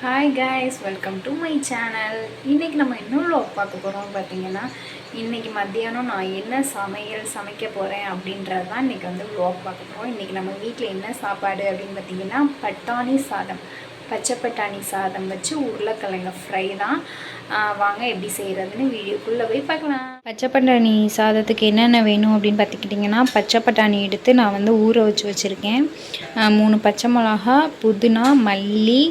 Hi guys, welcome to my channel. இன்றைக்கி நம்ம என்ன vlog பார்க்க போகிறோம் பார்த்தீங்கன்னா, இன்றைக்கி மத்தியானம் நான் என்ன சமைக்க போகிறேன் அப்படின்றது தான் இன்றைக்கி வந்து vlog பார்க்க போகிறோம். இன்றைக்கி நம்ம வீட்டில் என்ன சாப்பாடு அப்படின்னு பார்த்தீங்கன்னா, பட்டாணி சாதம், பச்சை பட்டாணி சாதம் வச்சு உருளைக்கிழங்கு ஃப்ரை தான். வாங்க எப்படி செய்கிறதுன்னு வீடியோக்குள்ளே போய் பார்க்கலாம். பச்சை பட்டாணி சாதத்துக்கு என்னென்ன வேணும் அப்படின்னு பார்த்துக்கிட்டிங்கன்னா, பச்சை பட்டாணி எடுத்து நான் வந்து ஊற வச்சுருக்கேன். 3 பச்சை மிளகா, புதினா, மல்லி,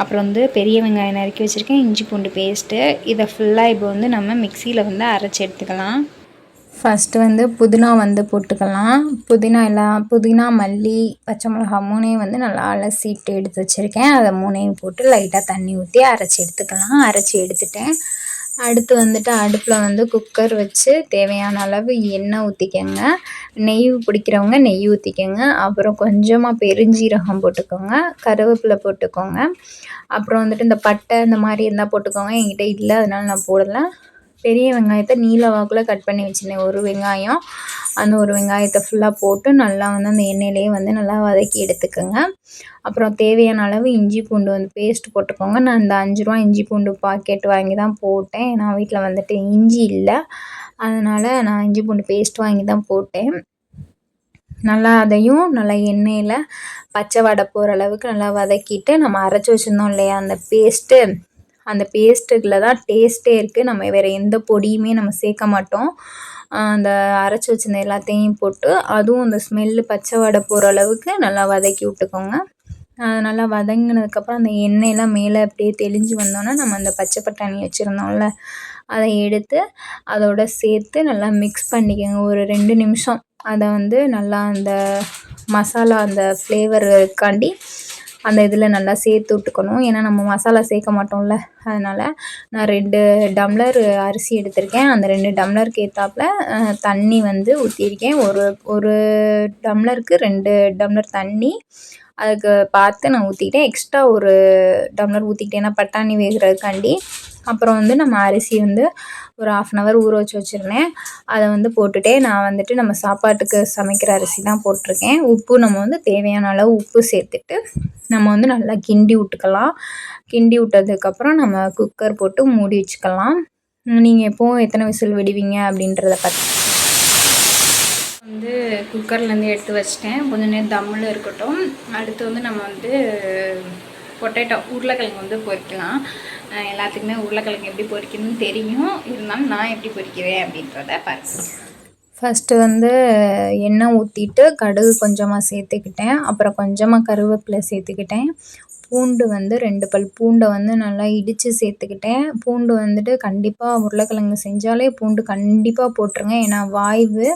அப்புறம் வந்து பெரிய வெங்காயம் நறுக்கி வச்சுருக்கேன், இஞ்சி பூண்டு பேஸ்ட்டு. இதை ஃபுல்லாக இப்போ வந்து நம்ம மிக்சியில் வந்து அரைச்சி எடுத்துக்கலாம். ஃபஸ்ட்டு வந்து புதினா வந்து போட்டுக்கலாம். புதினா, மல்லி, பச்சை மிளகா 3ஐயும் வந்து நல்லா அலசிட்டு எடுத்து வச்சுருக்கேன். அதை 3ஐயும் போட்டு லைட்டாக தண்ணி ஊற்றி அரைச்சி எடுத்துக்கலாம். அரைச்சி எடுத்துட்டேன். அடுத்து வந்துட்டு அடுப்பில் வந்து குக்கர் வச்சு தேவையான அளவு எண்ணெய் ஊற்றிக்கங்க. நெய் பிடிக்கிறவங்க நெய் ஊற்றிக்கங்க. அப்புறம் கொஞ்சமாக பெருஞ்சீரகம் போட்டுக்கோங்க, கருவேப்பிலை போட்டுக்கோங்க. அப்புறம் வந்துட்டு இந்த பட்டை இந்த மாதிரி இருந்தால் போட்டுக்கோங்க. என்கிட்ட இல்லை, அதனால நான் போடலை. பெரிய வெங்காயத்தை நீல வாக்கில் கட் பண்ணி வச்சுருந்தேன், ஒரு வெங்காயம். அந்த ஒரு வெங்காயத்தை ஃபுல்லாக போட்டு நல்லா வந்து அந்த எண்ணெயிலே வந்து நல்லா வதக்கி எடுத்துக்கோங்க. அப்புறம் தேவையான அளவு இஞ்சி பூண்டு வந்து பேஸ்ட் போட்டுக்கோங்க. நான் இந்த 5 ரூபா இஞ்சி பூண்டு பாக்கெட் வாங்கி தான் போட்டேன். நான் வீட்டில் வந்துட்டு இஞ்சி இல்லை, அதனால் நான் இஞ்சி பூண்டு பேஸ்ட் வாங்கி தான் போட்டேன். நல்லா அதையும் நல்லா எண்ணெயில் பச்சை வடை போகிற அளவுக்கு நல்லா வதக்கிட்டு, நம்ம அரைச்சி வச்சுருந்தோம் இல்லையா அந்த பேஸ்ட்டுக்குள்ள தான் டேஸ்ட்டே இருக்குது. நம்ம வேறு எந்த பொடியுமே நம்ம சேர்க்க மாட்டோம். அந்த அரைச்சி வச்சுருந்த எல்லாத்தையும் போட்டு அதுவும் அந்த ஸ்மெல்லு பச்சை வடை போகிற அளவுக்கு நல்லா வதக்கி விட்டுக்கோங்க. நல்லா வதங்கினதுக்கப்புறம் அந்த எண்ணெயெல்லாம் மேலே அப்படியே தெளிஞ்சு வந்தோன்னே நம்ம அந்த பச்சை பட்டாணி வச்சுருந்தோம்ல, அதை எடுத்து அதோட சேர்த்து நல்லா மிக்ஸ் பண்ணிக்கோங்க. ஒரு 2 நிமிஷம் அதை வந்து நல்லா அந்த மசாலா அந்த ஃப்ளேவருக்காண்டி அந்த இதில் நல்லா சேர்த்து விட்டுக்கணும். ஏன்னா நம்ம மசாலா சேர்க்க மாட்டோம்ல, அதனால் நான் 2 டம்ளர் அரிசி எடுத்திருக்கேன். அந்த 2 டம்ளருக்கு ஏற்றாப்புல தண்ணி வந்து ஊற்றிருக்கேன். ஒரு டம்ளருக்கு 2 டம்ளர் தண்ணி அதுக்கு பார்த்து நான் ஊற்றிக்கிட்டேன். எக்ஸ்ட்ரா ஒரு டம்ளர் ஊற்றிக்கிட்டேன், ஏன்னா பட்டாணி வேகிறதுக்காண்டி. அப்புறம் வந்து நம்ம அரிசி வந்து ஒரு 1/2 hour ஊற வச்சுருந்தேன். அதை வந்து போட்டுட்டே நான் வந்துட்டு நம்ம சாப்பாட்டுக்கு சமைக்கிற அரிசி தான் போட்டிருக்கேன். உப்பு நம்ம வந்து தேவையான அளவு உப்பு சேர்த்துட்டு நம்ம வந்து நல்லா கிண்டி விட்டுக்கலாம். கிண்டி விட்டதுக்கப்புறம் நம்ம குக்கர் போட்டு மூடி வச்சுக்கலாம். நீங்கள் எப்போவும் எத்தனை விசில் விடுவீங்க அப்படின்றத பார்த்து வந்து குக்கர்லேருந்து எடுத்து வச்சிட்டேன். கொஞ்சம் நேரம் தம்மில் இருக்கட்டும். அடுத்து வந்து நம்ம வந்து பொட்டேட்டோ உருளைக்கிழங்கு வந்து பொரிக்கலாம். எல்லாத்துக்குமே உருளைக்கிழங்கு எப்படி பொரிக்கணும்னு தெரியும், இருந்தாலும் நான் எப்படி பொரிக்கிறேன் அப்படின்றத பாருங்கள். ஃபஸ்ட்டு வந்து எண்ணெய் ஊற்றிட்டு கடுகு கொஞ்சமாக சேர்த்துக்கிட்டேன். அப்புறம் கொஞ்சமாக கருவேப்பிலை சேர்த்துக்கிட்டேன். பூண்டு வந்து 2 பல் பூண்டை வந்து நல்லா இடித்து சேர்த்துக்கிட்டேன். பூண்டு வந்துட்டு கண்டிப்பாக உருளைக்கிழங்கு செஞ்சாலே பூண்டு கண்டிப்பாக போட்டுருங்க. ஏன்னா வாய்வு,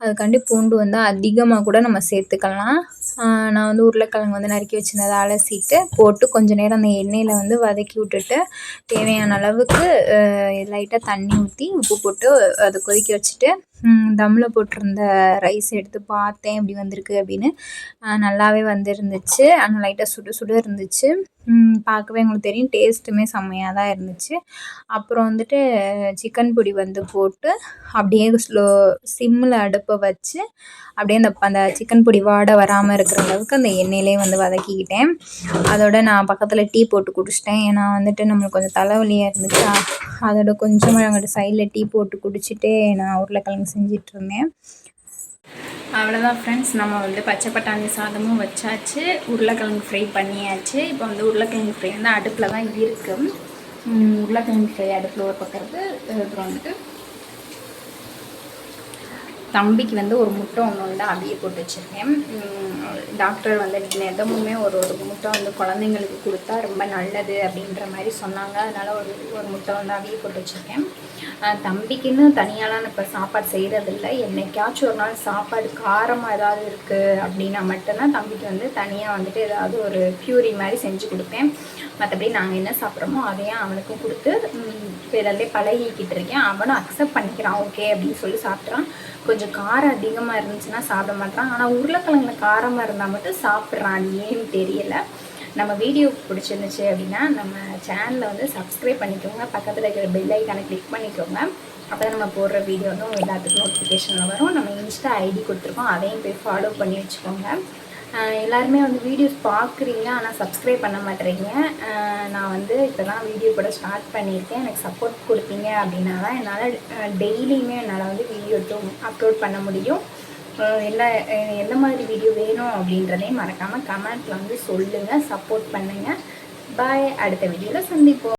அதுக்காண்டி பூண்டு வந்து அதிகமாக கூட நம்ம சேர்த்துக்கலாம். நான் வந்து உருளைக்கிழங்கு வந்து நறுக்கி வச்சுருந்ததை அலசிட்டு போட்டு கொஞ்சம் நேரம் அந்த எண்ணெயில் வந்து வதக்கி விட்டுட்டு தேவையான அளவுக்கு லைட்டாக தண்ணி ஊற்றி உப்பு போட்டு அதை கொதிக்க வச்சுட்டு தம்மில் போட்டிருந்த ரைஸ் எடுத்து பார்த்தேன் எப்படி வந்திருக்கு அப்படின்னு. நல்லாவே வந்துருந்துச்சு. ஆனால் லைட்டாக சுடு இருந்துச்சு. பார்க்கவே உங்களுக்கு தெரியும், டேஸ்ட்டுமே செம்மையாக தான் இருந்துச்சு. அப்புறம் வந்துட்டு சிக்கன் பொடி வந்து போட்டு அப்படியே சிம்மில் அடுப்பை வச்சு அப்படியே அந்த சிக்கன் பொடி வாடை வராமல் இருக்கிற அளவுக்கு அந்த எண்ணெயிலே வந்து வதக்கிக்கிட்டேன். அதோட நான் பக்கத்தில் டீ போட்டு குடிச்சிட்டேன். ஏன்னா வந்துட்டு நம்மளுக்கு கொஞ்சம் தலைவலியாக இருந்துச்சு. அதோட கொஞ்சமாக அங்கிட்டு சைடில் டீ போட்டு குடிச்சிட்டே நான் உருளைக்கிழங்கு செஞ்சிட்ருந்தேன். அவ்வளோதான் ஃப்ரெண்ட்ஸ், நம்ம வந்து பச்சை பட்டாணி சாதமும் வச்சாச்சு, உருளைக்கிழங்கு ஃப்ரை பண்ணியாச்சு. இப்போ வந்து உருளைக்கிழங்கு ஃப்ரை வந்து அடுப்பில் தான் இருக்குது. உருளைக்கிழங்கு ஃப்ரை அடுப்பில் ஒரு பக்கம் இருக்குது. அப்புறம் வந்துட்டு தம்பிக்கு வந்து ஒரு முட்டை ஒன்று வந்து அவிய போட்டு வச்சுருக்கேன். டாக்டர் வந்து தினமுமே ஒரு முட்டை வந்து குழந்தைங்களுக்கு கொடுத்தா ரொம்ப நல்லது அப்படின்ற மாதிரி சொன்னாங்க. அதனால் ஒரு முட்டை வந்து அவிய போட்டு வச்சுருக்கேன். தம்பிக்குன்னு தனியாலாம் இப்போ சாப்பாடு செய்கிறதில்ல. என்னைக்காச்சும் ஒரு நாள் சாப்பாடு காரமாக ஏதாவது இருக்குது அப்படின்னா மட்டும்தான் தம்பிக்கு வந்து தனியாக வந்துட்டு ஏதாவது ஒரு பியூரி மாதிரி செஞ்சு கொடுப்பேன். மற்றபடி நாங்கள் என்ன சாப்பிட்றோமோ அதையும் அவனுக்கும் கொடுத்து பேரே பழகிக்கிட்டு இருக்கேன். அவனும் அக்செப்ட் பண்ணிக்கிறான், ஓகே அப்படின்னு சொல்லி சாப்பிட்றான். கொஞ்சம் காரம் அதிகமாக இருந்துச்சுன்னா சாப்பிட மாட்டான். ஆனால் உருளைக்கிழங்குல காரமாக இருந்தால் மட்டும் சாப்பிட்றான். அது ஏன்னு தெரியலை. நம்ம வீடியோ பிடிச்சிருந்துச்சு அப்படின்னா நம்ம சேனலை வந்து சப்ஸ்கிரைப் பண்ணிக்கோங்க. பக்கத்தில் இருக்கிற பெல் ஐக்கானை கிளிக் பண்ணிக்கோங்க. அப்போ தான் நம்ம போடுற வீடியோ வந்து எல்லாத்துக்கும் நோட்டிஃபிகேஷனில் வரும். நம்ம இன்ஸ்டா ஐடி கொடுத்துருக்கோம், அதையும் போய் ஃபாலோ பண்ணி வச்சுக்கோங்க. எல்லாருமே வந்து வீடியோஸ் பார்க்குறீங்க, ஆனால் சப்ஸ்கிரைப் பண்ண மாட்டேறீங்க. நான் வந்து இப்போ தான் வீடியோ கூட ஸ்டார்ட் பண்ணியிருக்கேன். எனக்கு சப்போர்ட் கொடுத்தீங்க அப்படின்னா தான் என்னால் டெய்லியுமே என்னால் வந்து வீடியோ அப்லோட் பண்ண முடியும். எந்த மாதிரி வீடியோ வேணும் அப்படின்றதையும் மறக்காமல் கமெண்ட்டில் வந்து சொல்லுங்கள், சப்போர்ட் பண்ணுங்கள். பாய், அடுத்த வீடியோவில் சந்திப்போம்.